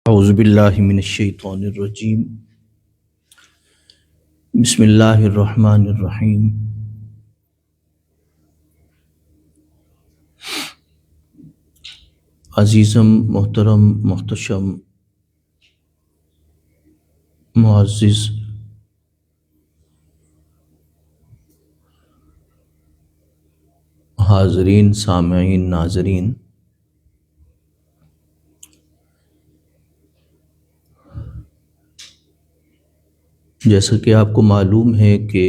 اعوذ باللہ من الشیطان الرجیم بسم اللہ الرحمن الرحیم عزیزم محترم محتشم معزز حاضرین سامعین ناظرین، جیسا کہ آپ کو معلوم ہے کہ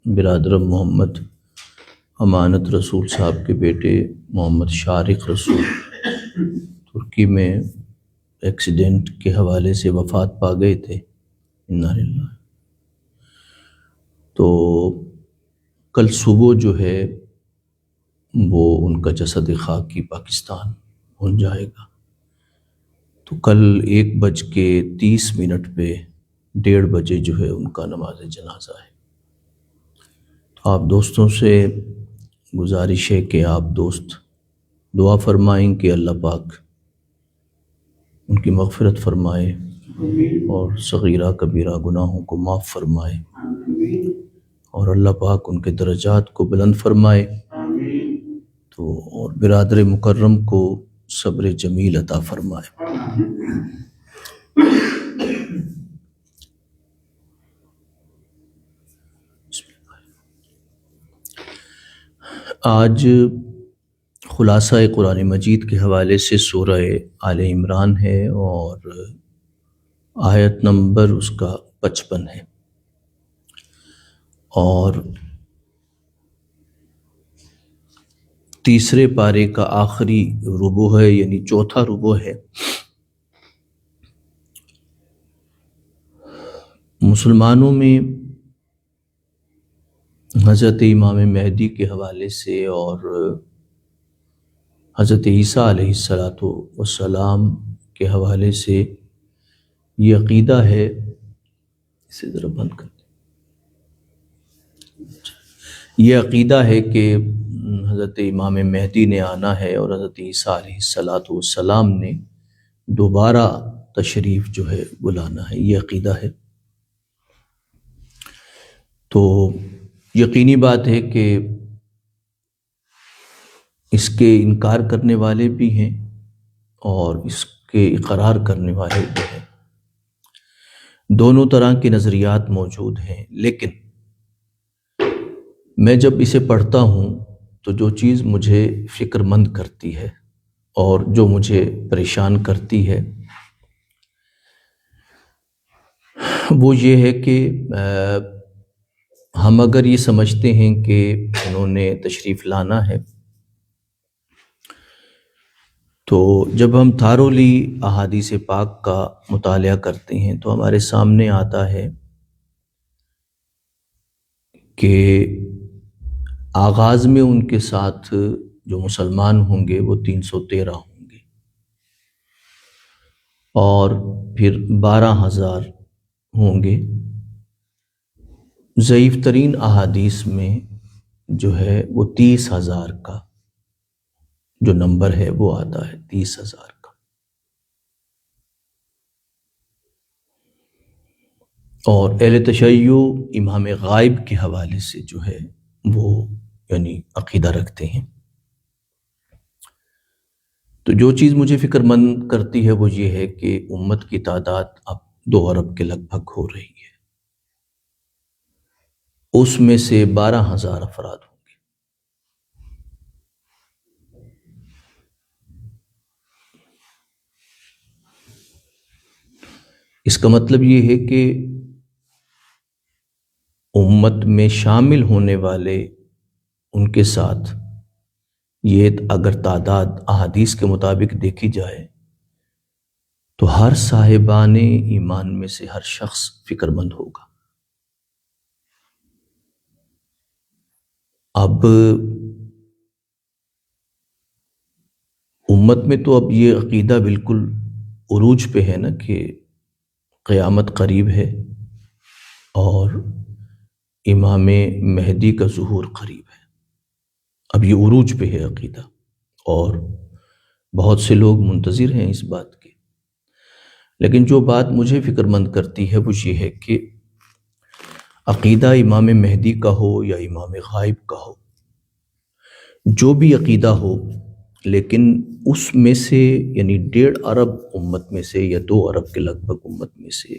برادر محمد امانت رسول صاحب کے بیٹے محمد شارق رسول ترکی میں ایکسیڈنٹ کے حوالے سے وفات پا گئے تھے۔ انا للہ۔ تو کل صبح جو ہے وہ ان کا جسد خاکی پاکستان پہنچ جائے گا۔ تو کل 1:30 پہ 1:30 بجے جو ہے ان کا نماز جنازہ ہے۔ تو آپ دوستوں سے گزارش ہے کہ آپ دوست دعا فرمائیں کہ اللہ پاک ان کی مغفرت فرمائے اور صغیرہ کبیرہ گناہوں کو معاف فرمائے اور اللہ پاک ان کے درجات کو بلند فرمائے تو اور برادر مکرم کو صبر جمیل عطا فرمائے۔ آج خلاصہ قرآن مجید کے حوالے سے سورہ آل عمران ہے اور آیت نمبر اس کا 55 ہے، اور تیسرے پارے کا آخری ربع ہے، یعنی چوتھا ربع ہے۔ مسلمانوں میں حضرت امام مہدی کے حوالے سے اور حضرت عیسیٰ علیہ السلام کے حوالے سے یہ عقیدہ ہے، اسے ذرا بند کر دیں، یہ عقیدہ ہے کہ حضرت امام مہدی نے آنا ہے اور حضرت عیسیٰ علیہ السلام نے دوبارہ تشریف جو ہے بلانا ہے، یہ عقیدہ ہے۔ تو یقینی بات ہے کہ اس کے انکار کرنے والے بھی ہیں اور اس کے اقرار کرنے والے بھی ہیں، دونوں طرح کے نظریات موجود ہیں۔ لیکن میں جب اسے پڑھتا ہوں تو جو چیز مجھے فکر مند کرتی ہے اور جو مجھے پریشان کرتی ہے وہ یہ ہے کہ ہم اگر یہ سمجھتے ہیں کہ انہوں نے تشریف لانا ہے تو جب ہم تھارولی احادیث پاک کا مطالعہ کرتے ہیں تو ہمارے سامنے آتا ہے کہ آغاز میں ان کے ساتھ جو مسلمان ہوں گے وہ 313 ہوں گے اور پھر 12,000 ہوں گے۔ ضعیف ترین احادیث میں جو ہے وہ 30,000 کا جو نمبر ہے وہ آتا ہے، 30,000 کا۔ اور اہل تشیع امام غائب کے حوالے سے جو ہے وہ یعنی عقیدہ رکھتے ہیں۔ تو جو چیز مجھے فکر مند کرتی ہے وہ یہ ہے کہ امت کی تعداد اب 2 ارب کے لگ بھگ ہو رہی ہے، اس میں سے 12,000 افراد ہوں گے۔ اس کا مطلب یہ ہے کہ امت میں شامل ہونے والے ان کے ساتھ یہ اگر تعداد احادیث کے مطابق دیکھی جائے تو ہر صاحبان ایمان میں سے ہر شخص فکر مند ہوگا۔ اب امت میں تو اب یہ عقیدہ بالکل عروج پہ ہے نا کہ قیامت قریب ہے اور امام مہدی کا ظہور قریب ہے، اب یہ عروج پہ ہے عقیدہ اور بہت سے لوگ منتظر ہیں اس بات کے۔ لیکن جو بات مجھے فکر مند کرتی ہے وہ یہ ہے کہ عقیدہ امام مہدی کا ہو یا امام غائب کا ہو، جو بھی عقیدہ ہو، لیکن اس میں سے یعنی 1.5 ارب امت میں سے یا 2 ارب کے لگ بھگ امت میں سے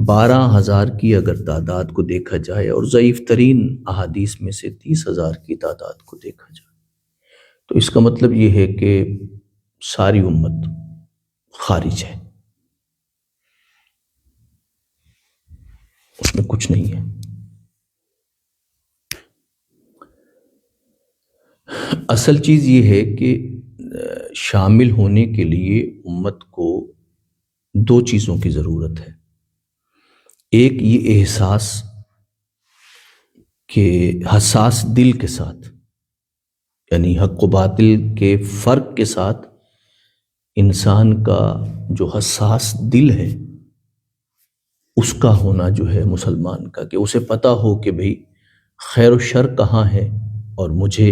12,000 کی اگر تعداد کو دیکھا جائے اور ضعیف ترین احادیث میں سے 30,000 کی تعداد کو دیکھا جائے، تو اس کا مطلب یہ ہے کہ ساری امت خارج ہے، اس میں کچھ نہیں ہے۔ اصل چیز یہ ہے کہ شامل ہونے کے لیے امت کو 2 چیزوں کی ضرورت ہے۔ ایک یہ احساس کہ حساس دل کے ساتھ، یعنی حق و باطل کے فرق کے ساتھ انسان کا جو حساس دل ہے اس کا ہونا جو ہے مسلمان کا، کہ اسے پتہ ہو کہ بھئی خیر و شر کہاں ہے اور مجھے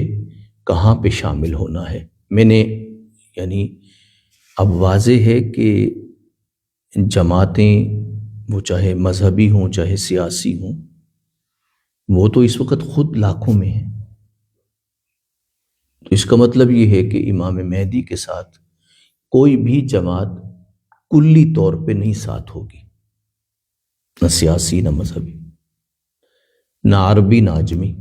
کہاں پہ شامل ہونا ہے۔ میں نے یعنی اب واضح ہے کہ جماعتیں وہ چاہے مذہبی ہوں چاہے سیاسی ہوں، وہ تو اس وقت خود لاکھوں میں ہیں۔ تو اس کا مطلب یہ ہے کہ امام مہدی کے ساتھ کوئی بھی جماعت کلی طور پہ نہیں ساتھ ہوگی، نہ سیاسی نہ مذہبی، نہ عربی نہ عجمی،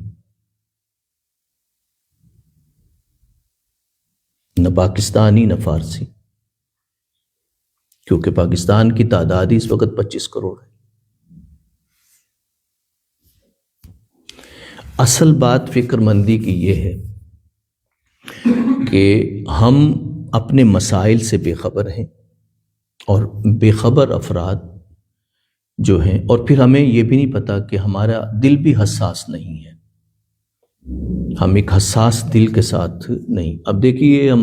نہ پاکستانی نہ فارسی، کیونکہ پاکستان کی تعداد اس وقت 25 کروڑ ہے۔ اصل بات فکر مندی کی یہ ہے کہ ہم اپنے مسائل سے بے خبر ہیں، اور بے خبر افراد جو ہیں، اور پھر ہمیں یہ بھی نہیں پتا کہ ہمارا دل بھی حساس نہیں ہے، ہم ایک حساس دل کے ساتھ نہیں۔ اب دیکھیے ہم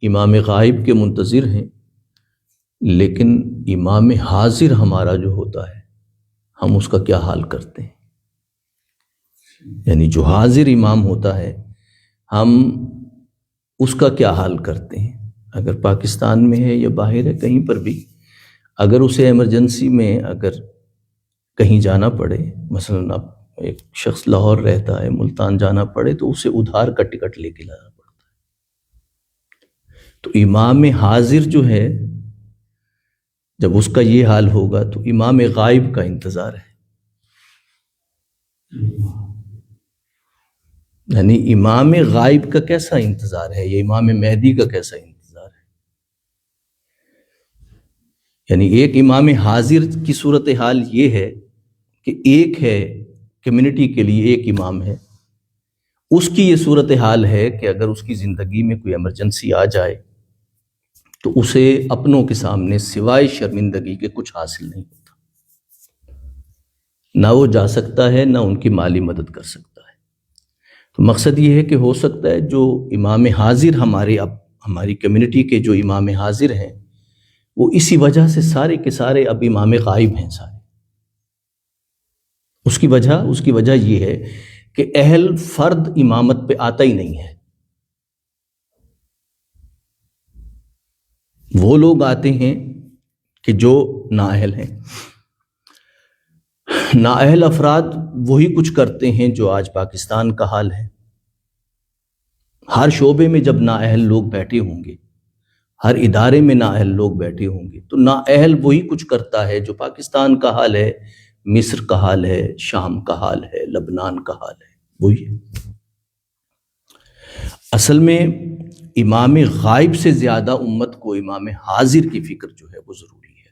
امام غائب کے منتظر ہیں، لیکن امام حاضر ہمارا جو ہوتا ہے ہم اس کا کیا حال کرتے ہیں؟ یعنی جو حاضر امام ہوتا ہے ہم اس کا کیا حال کرتے ہیں؟ اگر پاکستان میں ہے یا باہر ہے، کہیں پر بھی اگر اسے ایمرجنسی میں اگر کہیں جانا پڑے، مثلا اب ایک شخص لاہور رہتا ہے، ملتان جانا پڑے تو اسے ادھار کا ٹکٹ لے کے لانا پڑتا ہے۔ تو امام حاضر جو ہے جب اس کا یہ حال ہوگا تو امام غائب کا انتظار ہے، یعنی امام غائب کا کیسا انتظار ہے یا امام مہدی کا کیسا انتظار ہے؟ یعنی ایک امام حاضر کی صورتحال یہ ہے کہ ایک ہے کمیونٹی کے لیے ایک امام ہے، اس کی یہ صورتحال ہے کہ اگر اس کی زندگی میں کوئی ایمرجنسی آ جائے تو اسے اپنوں کے سامنے سوائے شرمندگی کے کچھ حاصل نہیں ہوتا، نہ وہ جا سکتا ہے نہ ان کی مالی مدد کر سکتا ہے۔ تو مقصد یہ ہے کہ ہو سکتا ہے جو امام حاضر ہماری کمیونٹی کے جو امام حاضر ہیں وہ اسی وجہ سے سارے کے سارے اب امام غائب ہیں سارے۔ اس کی وجہ یہ ہے کہ اہل فرد امامت پہ آتا ہی نہیں ہے، وہ لوگ آتے ہیں کہ جو نااہل ہیں۔ نااہل افراد وہی کچھ کرتے ہیں جو آج پاکستان کا حال ہے۔ ہر شعبے میں جب نااہل لوگ بیٹھے ہوں گے، ہر ادارے میں نااہل لوگ بیٹھے ہوں گے، تو نااہل وہی کچھ کرتا ہے جو پاکستان کا حال ہے، مصر کا حال ہے، شام کا حال ہے، لبنان کا حال ہے، وہی ہے۔ اصل میں امام غائب سے زیادہ امت کو امام حاضر کی فکر جو ہے وہ ضروری ہے،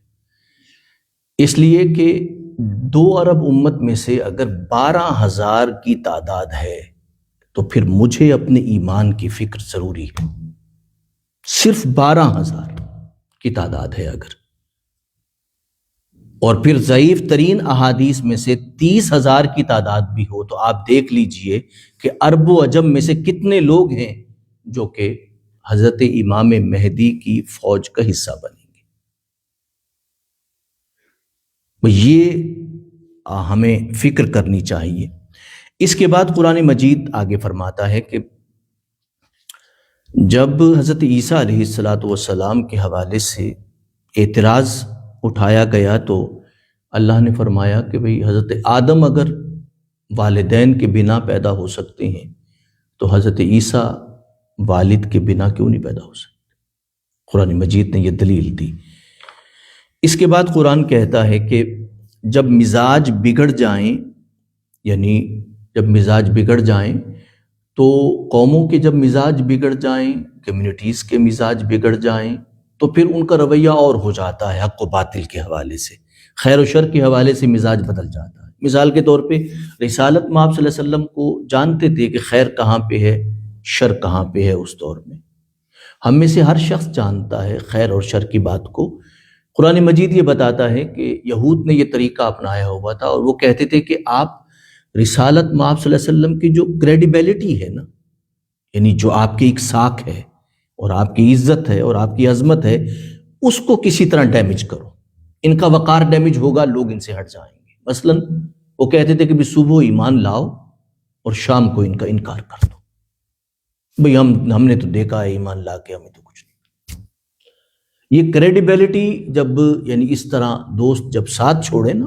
اس لیے کہ 2 ارب امت میں سے اگر 12,000 کی تعداد ہے تو پھر مجھے اپنے ایمان کی فکر ضروری ہے۔ صرف 12,000 کی تعداد ہے اگر، اور پھر ضعیف ترین احادیث میں سے 30,000 کی تعداد بھی ہو، تو آپ دیکھ لیجئے کہ عرب و عجم میں سے کتنے لوگ ہیں جو کہ حضرت امام مہدی کی فوج کا حصہ بنیں گے۔ یہ ہمیں فکر کرنی چاہیے۔ اس کے بعد قرآن مجید آگے فرماتا ہے کہ جب حضرت عیسیٰ علیہ الصلاۃ والسلام کے حوالے سے اعتراض اٹھایا گیا تو اللہ نے فرمایا کہ بھئی حضرت آدم اگر والدین کے بنا پیدا ہو سکتے ہیں تو حضرت عیسیٰ والد کے بنا کیوں نہیں پیدا ہو سکتے؟ قرآن مجید نے یہ دلیل دی۔ اس کے بعد قرآن کہتا ہے کہ جب مزاج بگڑ جائیں، یعنی جب مزاج بگڑ جائیں تو قوموں کے جب مزاج بگڑ جائیں، کمیونٹیز کے مزاج بگڑ جائیں تو پھر ان کا رویہ اور ہو جاتا ہے، حق و باطل کے حوالے سے، خیر و شر کے حوالے سے مزاج بدل جاتا ہے۔ مثال کے طور پہ رسالت میں آپ صلی اللہ علیہ وسلم کو جانتے تھے کہ خیر کہاں پہ ہے، شر کہاں پہ ہے اس دور میں۔ ہم میں سے ہر شخص جانتا ہے خیر اور شر کی بات کو۔ قرآن مجید یہ بتاتا ہے کہ یہود نے یہ طریقہ اپنایا ہوا تھا، اور وہ کہتے تھے کہ آپ رسالت میں آپ صلی اللہ علیہ وسلم کی جو کریڈیبلٹی ہے نا، یعنی جو آپ کی ایک ساکھ ہے اور آپ کی عزت ہے اور آپ کی عظمت ہے، اس کو کسی طرح ڈیمیج کرو، ان کا وقار ڈیمیج ہوگا، لوگ ان سے ہٹ جائیں گے۔ مثلا وہ کہتے تھے کہ بھی صبح ایمان لاؤ اور شام کو ان کا انکار کر دو، بھئی ہم نے تو دیکھا ہے ایمان لا کے ہمیں تو کچھ نہیں۔ یہ کریڈیبلٹی جب یعنی اس طرح دوست جب ساتھ چھوڑے نا،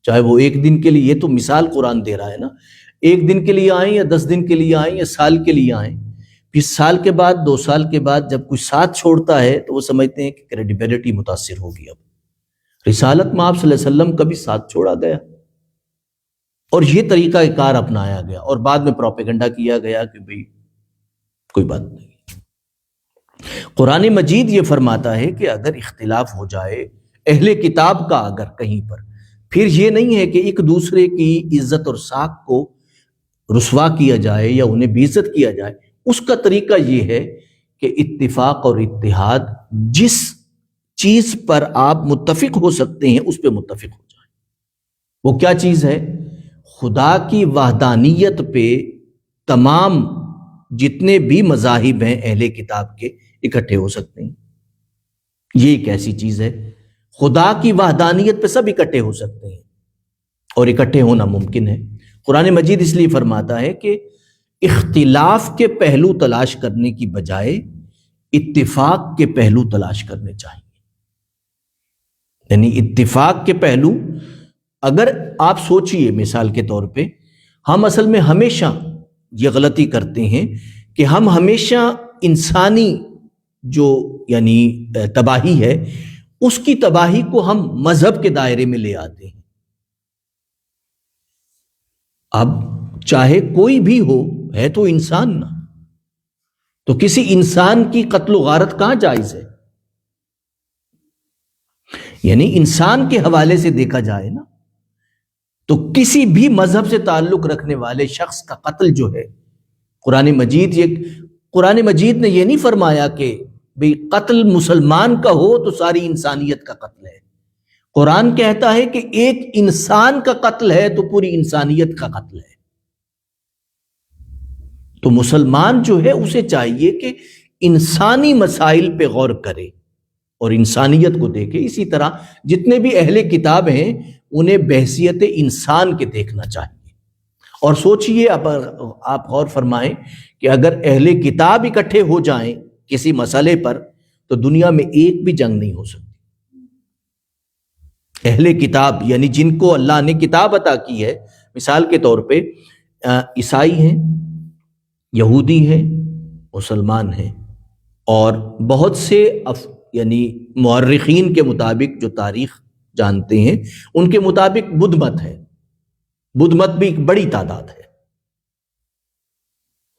چاہے وہ ایک دن کے لیے، یہ تو مثال قرآن دے رہا ہے نا، ایک دن کے لیے آئیں یا 10 دن کے لیے آئیں یا سال کے لیے آئیں، پھر سال کے بعد 2 سال کے بعد جب کوئی ساتھ چھوڑتا ہے تو وہ سمجھتے ہیں کہ کریڈیبلٹی متاثر ہوگی۔ اب رسالت میں آپ صلی اللہ علیہ وسلم کا بھی ساتھ چھوڑا گیا اور یہ طریقہ کار اپنایا گیا، اور بعد میں پروپیگنڈا کیا گیا کہ بھئی کوئی بات نہیں۔ قرآن مجید یہ فرماتا ہے کہ اگر اختلاف ہو جائے اہل کتاب کا اگر کہیں پر، پھر یہ نہیں ہے کہ ایک دوسرے کی عزت اور ساکھ کو رسوا کیا جائے یا انہیں بے عزت کیا جائے۔ اس کا طریقہ یہ ہے کہ اتفاق اور اتحاد، جس چیز پر آپ متفق ہو سکتے ہیں اس پہ متفق ہو جائیں۔ وہ کیا چیز ہے؟ خدا کی وحدانیت پہ تمام جتنے بھی مذاہب ہیں اہل کتاب کے اکٹھے ہو سکتے ہیں۔ یہ ایک ایسی چیز ہے، خدا کی وحدانیت پہ سب اکٹھے ہو سکتے ہیں اور اکٹھے ہونا ممکن ہے۔ قرآن مجید اس لیے فرماتا ہے کہ اختلاف کے پہلو تلاش کرنے کی بجائے اتفاق کے پہلو تلاش کرنے چاہیے۔ یعنی اتفاق کے پہلو، اگر آپ سوچئے مثال کے طور پہ، ہم اصل میں ہمیشہ یہ غلطی کرتے ہیں کہ ہم ہمیشہ انسانی جو یعنی تباہی ہے، اس کی تباہی کو ہم مذہب کے دائرے میں لے آتے ہیں۔ اب چاہے کوئی بھی ہو، ہے تو انسان نا، تو کسی انسان کی قتل و غارت کہاں جائز ہے؟ یعنی انسان کے حوالے سے دیکھا جائے نا، تو کسی بھی مذہب سے تعلق رکھنے والے شخص کا قتل جو ہے، قرآن مجید نے یہ نہیں فرمایا کہ بھئی قتل مسلمان کا ہو تو ساری انسانیت کا قتل ہے۔ قرآن کہتا ہے کہ ایک انسان کا قتل ہے تو پوری انسانیت کا قتل ہے۔ تو مسلمان جو ہے اسے چاہیے کہ انسانی مسائل پہ غور کرے اور انسانیت کو دیکھے۔ اسی طرح جتنے بھی اہل کتاب ہیں انہیں بحیثیت انسان کے دیکھنا چاہیے۔ اور سوچئے، آپ غور فرمائیں کہ اگر اہل کتاب اکٹھے ہو جائیں کسی مسئلے پر تو دنیا میں ایک بھی جنگ نہیں ہو سکتی۔ اہل کتاب یعنی جن کو اللہ نے کتاب عطا کی ہے، مثال کے طور پہ عیسائی ہیں، یہودی ہیں، مسلمان ہیں، اور بہت سے یعنی مورخین کے مطابق جو تاریخ جانتے ہیں ان کے مطابق بدھ مت ہے۔ بدھ مت بھی ایک بڑی تعداد ہے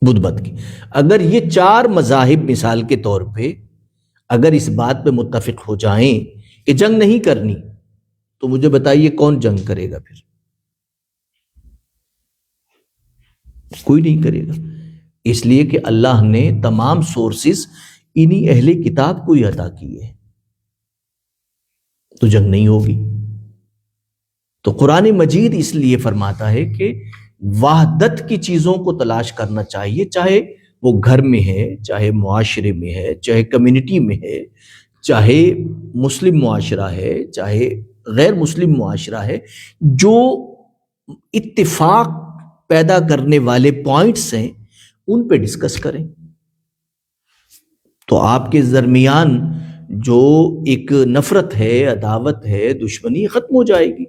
بدھ مت کی۔ اگر یہ 4 مذاہب مثال کے طور پہ اگر اس بات پہ متفق ہو جائیں کہ جنگ نہیں کرنی، تو مجھے بتائیے کون جنگ کرے گا؟ پھر کوئی نہیں کرے گا، اس لیے کہ اللہ نے تمام سورسز انہی اہل کتاب کو ہی عطا کیے ہیں، تو جنگ نہیں ہوگی۔ تو قرآن مجید اس لیے فرماتا ہے کہ وحدت کی چیزوں کو تلاش کرنا چاہیے، چاہے وہ گھر میں ہے، چاہے معاشرے میں ہے، چاہے کمیونٹی میں ہے، چاہے مسلم معاشرہ ہے، چاہے غیر مسلم معاشرہ ہے۔ جو اتفاق پیدا کرنے والے پوائنٹس ہیں ان پہ ڈسکس کریں، تو آپ کے درمیان جو ایک نفرت ہے، عداوت ہے، دشمنی ختم ہو جائے گی۔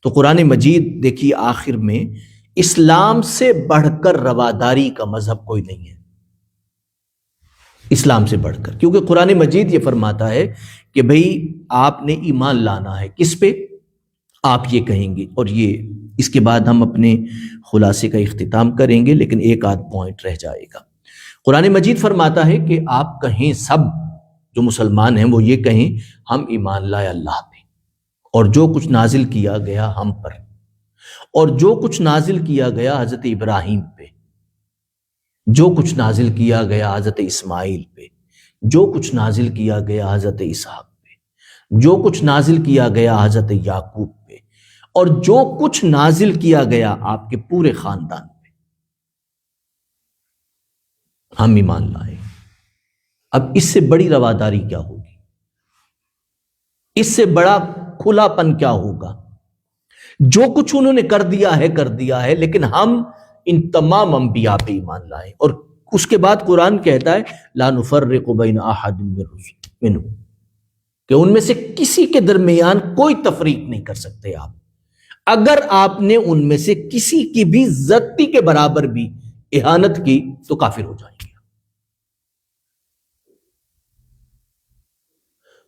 تو قرآن مجید دیکھیے آخر میں، اسلام سے بڑھ کر رواداری کا مذہب کوئی نہیں ہے، اسلام سے بڑھ کر، کیونکہ قرآن مجید یہ فرماتا ہے کہ بھئی آپ نے ایمان لانا ہے، کس پہ؟ آپ یہ کہیں گے، اور یہ اس کے بعد ہم اپنے خلاصے کا اختتام کریں گے، لیکن ایک آدھ پوائنٹ رہ جائے گا۔ قرآن مجید فرماتا ہے کہ آپ کہیں، سب جو مسلمان ہیں وہ یہ کہیں، ہم ایمان لائے اللہ پہ، اور جو کچھ نازل کیا گیا ہم پر، اور جو کچھ نازل کیا گیا حضرت ابراہیم پہ، جو کچھ نازل کیا گیا حضرت اسماعیل پہ، جو کچھ نازل کیا گیا حضرت اسحاق پہ، جو کچھ نازل کیا گیا حضرت یعقوب پہ، اور جو کچھ نازل کیا گیا آپ کے پورے خاندان پہ، ہم ایمان لائے۔ اب اس سے بڑی رواداری کیا ہوگی؟ اس سے بڑا کھلا پن کیا ہوگا؟ جو کچھ انہوں نے کر دیا ہے، لیکن ہم ان تمام انبیاء پہ ایمان لائے۔ اور اس کے بعد قرآن کہتا ہے لا نفرق بین احد منہ، کہ ان میں سے کسی کے درمیان کوئی تفریق نہیں کر سکتے آپ۔ اگر آپ نے ان میں سے کسی کی بھی ذاتی کے برابر بھی اہانت کی تو کافر ہو جائیں گے۔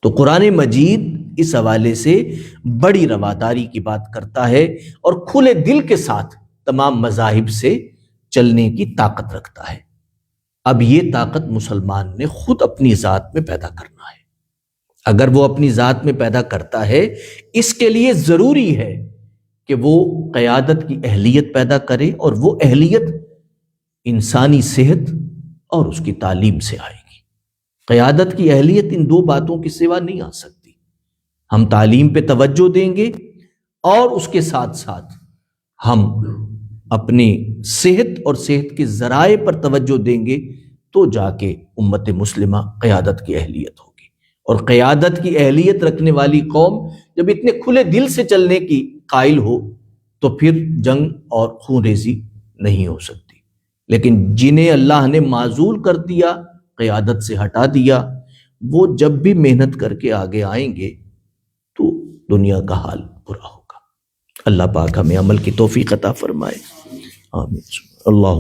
تو قرآن مجید اس حوالے سے بڑی رواداری کی بات کرتا ہے، اور کھلے دل کے ساتھ تمام مذاہب سے چلنے کی طاقت رکھتا ہے۔ اب یہ طاقت مسلمان نے خود اپنی ذات میں پیدا کرنا ہے۔ اگر وہ اپنی ذات میں پیدا کرتا ہے، اس کے لیے ضروری ہے کہ وہ قیادت کی اہلیت پیدا کرے، اور وہ اہلیت انسانی صحت اور اس کی تعلیم سے آئے گی۔ قیادت کی اہلیت ان دو باتوں کے سوا نہیں آ سکتی۔ ہم تعلیم پہ توجہ دیں گے، اور اس کے ساتھ ساتھ ہم اپنی صحت اور صحت کے ذرائع پر توجہ دیں گے، تو جا کے امت مسلمہ قیادت کی اہلیت ہوگی۔ اور قیادت کی اہلیت رکھنے والی قوم جب اتنے کھلے دل سے چلنے کی قائل ہو، تو پھر جنگ اور خون ریزی نہیں ہو سکتی۔ لیکن جنہیں اللہ نے معزول کر دیا، قیادت سے ہٹا دیا، وہ جب بھی محنت کر کے آگے آئیں گے تو دنیا کا حال برا ہوگا۔ اللہ پاک ہمیں عمل کی توفیق عطا فرمائے، آمین۔ اللہ